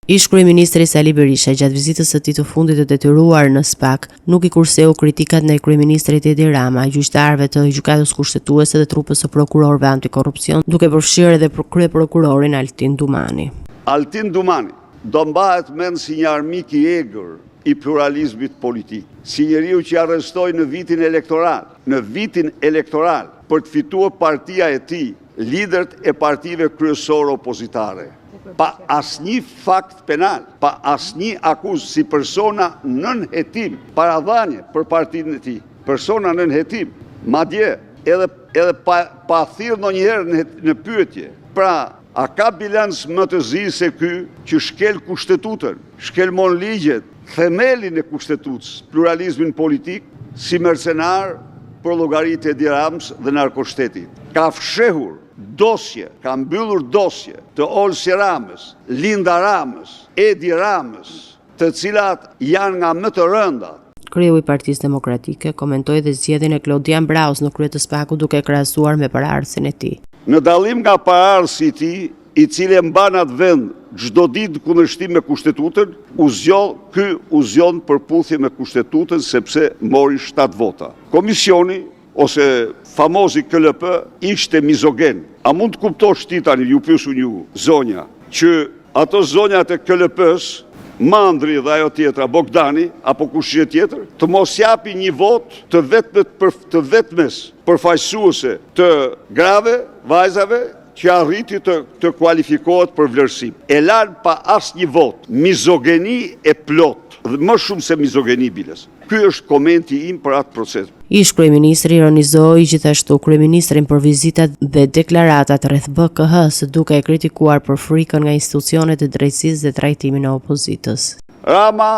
Ish kryeministri Sali Berisha gjatë vizitës së tij të fundit të detyruar në SPAK nuk i kurseu kritikat ndaj kryeministrit Edi Rama, gjyqtarëve të gjykatës kushtetuese dhe trupës së prokurorëve antikorrupsion, duke përfshirë edhe kryeprokurorin Altin Dumani. Altin Dumani do mbahet mend si një armik i egër i pluralizmit politik, si njeriu që arrestoi në vitin elektoral për të fituar partia e tij, liderët e partive kryesore opozitare. Pa asnjë fakt penal, pa asnjë akuzë si persona nën hetim, paradhanje për partinë e tij, persona nën hetim, madje edhe pa thirrë ndonjëherë në pyetje. Pra, a ka bilanc më të zi se ky që shkel kushtetutën, shkelmon ligjet, themelin e kushtetutës, pluralizmin politik, si mercenar për llogaritë e Edi Ramës dhe narkoshtetit. Ka fshehur dosje, ka mbyllur dosje të Olsi Ramës, Linda Ramës, Edi Ramës, të cilat janë nga më të rënda. Kreu i Partisë Demokratike komentoi dhe zgjedhjen e Klodian Braus në krye të SPAK-ut duke krahasuar me paraardhësin e tij. Në dallim nga paraardhësi i tij, i cili e mban atë vend çdo ditë kundërshtim me kushtetutën, u zgjon përputhje me kushtetutën sepse mori 7 vota. Komisioni ose famozi KLP ishte mizogen. A mund të kuptosh ti tani, ju pyesu ju, zonja, që ato zonjat e KLP-s, Mandri dhe ajo tjetra, Bogdani, apo kushje tjetër, të mos japi një vot të vetmes përfaqësuese të grave, vajzave, që arriti të kualifikohet për vlerësim. E lanë pa asnjë vot, mizogeni e plot, dhe më shumë se mizogeni biles. Ky është komenti im për atë proces. Ish kryeministri ironizoi gjithashtu kryeministrin për vizitat dhe deklaratat rreth BKH-s, duke e kritikuar për frikën nga institucionet e drejtësisë dhe trajtimin e opozitës. Rama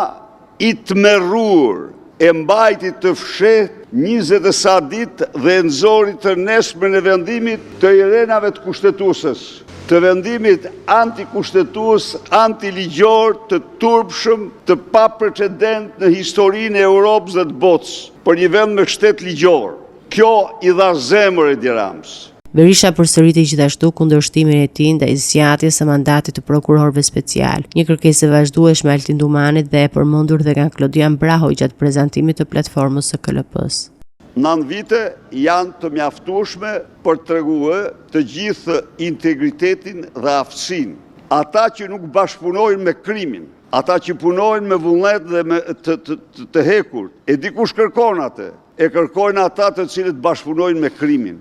i tmerrur e mbajti të fshehtë 20 sa ditë dhe nxori të nesërmen e vendimit të irenave të kushtetuesës, të vendimit antikushtetues, antiligjor, të turpshëm, të paprecedent në historinë e Europës dhe të botës, për një vend me shtet ligjor. Kjo i dha zemër Edi Ramës. Berisha përsëriti gjithashtu kundërshtimin e tij ndaj zgjatjes së mandatit të prokurorëve special, një kërkesë e vazhdueshme Altin Dumanit dhe e përmendur dhe nga Klodian Brahoj gjatë prezantimit të platformës së KLP-s. 9 vite janë të mjaftueshme për të treguar të gjithë integritetin dhe aftësinë. Ata që nuk bashkëpunojnë me krimin, ata që punojnë me vullnet dhe me të hekur, e dikush kërkon atë, e kërkojnë ata të cilët bashkëpunojnë me krimin.